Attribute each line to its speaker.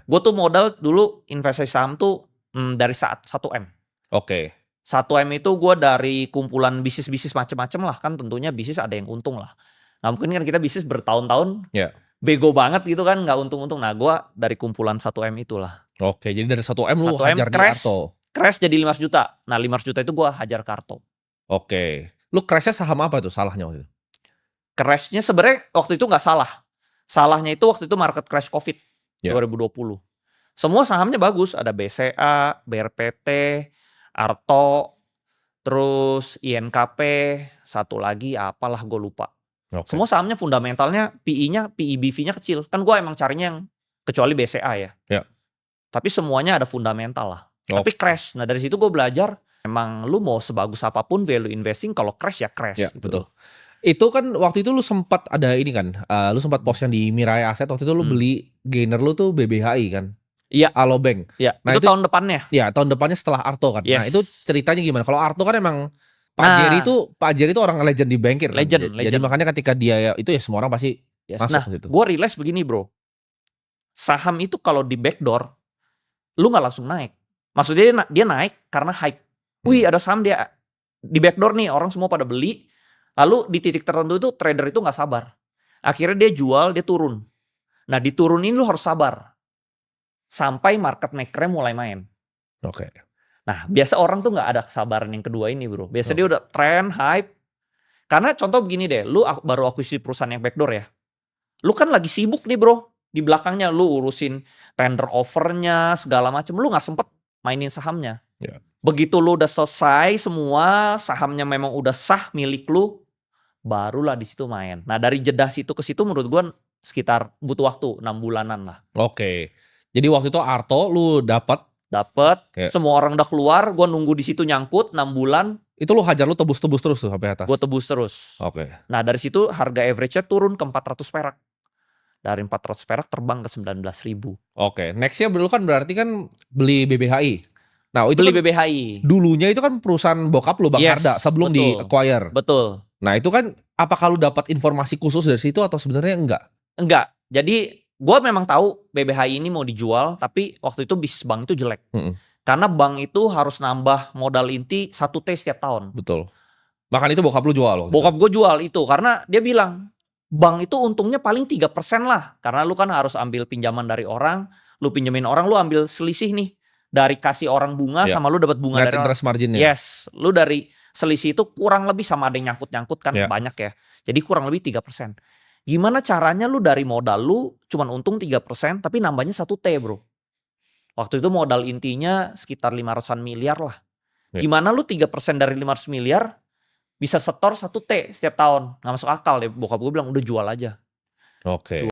Speaker 1: Gue tuh modal dulu investasi saham tuh dari saat 1M.
Speaker 2: Oke.
Speaker 1: 1M itu gue dari kumpulan bisnis-bisnis macem-macem lah. Kan tentunya bisnis ada yang untung lah. Nah mungkin kan kita bisnis bertahun-tahun
Speaker 2: Ya.
Speaker 1: bego banget gitu kan, nggak untung-untung. Nah gue dari kumpulan 1M itulah.
Speaker 2: Oke, jadi dari 1M lu
Speaker 1: 1M
Speaker 2: hajar di
Speaker 1: crash,
Speaker 2: Arto.
Speaker 1: crash jadi 500 juta. Nah 500 juta itu gue hajar ke Arto.
Speaker 2: Oke. Lu crashnya saham apa tuh salahnya waktu itu?
Speaker 1: Crashnya sebenarnya waktu itu nggak salah. Salahnya itu waktu itu market crash COVID
Speaker 2: Ya.
Speaker 1: 2020. Semua sahamnya bagus, ada BCA, BRPT, Arto, terus INKP, satu lagi apalah gue lupa.
Speaker 2: Oke.
Speaker 1: Semua sahamnya fundamentalnya PI-nya, PI/BV-nya kecil. Kan gue emang carinya yang kecuali BCA ya.
Speaker 2: Ya.
Speaker 1: Tapi semuanya ada fundamental lah. Tapi crash. Nah dari situ gue belajar, emang lu mau sebagus apapun value investing, kalau crash ya crash.
Speaker 2: Ya,
Speaker 1: gitu
Speaker 2: betul.
Speaker 1: loh.
Speaker 2: Itu kan waktu itu lu sempat ada ini kan, lu sempat post yang di Mirai Asset waktu itu lu beli gainer lu tuh BBHI kan?
Speaker 1: Iya.
Speaker 2: Alobank.
Speaker 1: Iya,
Speaker 2: Nah
Speaker 1: itu tahun depannya.
Speaker 2: Ya, tahun depannya setelah Arto kan. Nah,
Speaker 1: Yes.
Speaker 2: itu ceritanya gimana? Kalau Arto kan emang Pak Jerry itu orang legend di bankir kan.
Speaker 1: Legend.
Speaker 2: Jadi makanya ketika dia itu ya semua orang pasti masuk
Speaker 1: Nah,
Speaker 2: gitu.
Speaker 1: gue realize begini bro. Saham itu kalau di backdoor, lu gak langsung naik. Maksudnya dia naik karena hype. Wih ada saham dia di backdoor nih, orang semua pada beli. Lalu di titik tertentu itu trader itu gak sabar. Akhirnya dia jual, dia turun. Nah diturunin lu harus sabar. Sampai market maker mulai main.
Speaker 2: Oke.
Speaker 1: Nah biasa orang tuh gak ada kesabaran yang kedua ini bro. Biasa dia udah trend, hype. Karena contoh begini deh, lu baru akuisisi perusahaan yang backdoor ya. Lu kan lagi sibuk nih bro. Di belakangnya lu urusin tender offernya, segala macam. Lu gak sempet mainin sahamnya.
Speaker 2: Ya.
Speaker 1: Begitu lu udah selesai semua, sahamnya memang udah sah milik lu, barulah di situ main. Nah dari jeda situ ke situ menurut gue sekitar butuh waktu 6 bulanan lah.
Speaker 2: Oke. Jadi waktu itu Arto lu dapat,
Speaker 1: semua orang udah keluar, gue nunggu di situ nyangkut 6 bulan.
Speaker 2: Itu lu hajar, lu tebus terus tuh sampai atas.
Speaker 1: Gue tebus terus.
Speaker 2: Oke.
Speaker 1: Nah dari situ harga average-nya turun ke 400 perak. Dari 400 perak terbang ke 19.000.
Speaker 2: Oke, nextnya dulu kan berarti kan beli BBHI. Nah itu
Speaker 1: beli
Speaker 2: kan
Speaker 1: BBHI.
Speaker 2: Dulunya itu kan perusahaan bokap lu Bang Harda sebelum di acquire.
Speaker 1: Betul.
Speaker 2: Nah itu kan apakah lu dapat informasi khusus dari situ atau sebenarnya enggak?
Speaker 1: Enggak. Jadi gue memang tahu BBHI ini mau dijual, tapi waktu itu bisnis bank itu jelek. Karena bank itu harus nambah modal inti 1T setiap tahun.
Speaker 2: Betul. Bahkan itu bokap lu jual.
Speaker 1: Bokap gue jual itu karena dia bilang bank itu untungnya paling 3% lah. Karena lu kan harus ambil pinjaman dari orang, lu pinjemin orang, lu ambil selisih nih. Dari kasih orang bunga sama lu dapat bunga
Speaker 2: net
Speaker 1: dari
Speaker 2: interest marginnya.
Speaker 1: Yes, lu dari selisih itu kurang lebih sama ada yang nyangkut-nyangkut kan banyak ya. Jadi kurang lebih 3%. Gimana caranya lu dari modal lu cuman untung 3% tapi nambahnya 1T bro. Waktu itu modal intinya sekitar 500-an miliar lah. Gimana lu 3% dari 500 miliar bisa setor 1T setiap tahun. Gak masuk akal ya. Bokap gue bilang udah jual aja.
Speaker 2: Oke.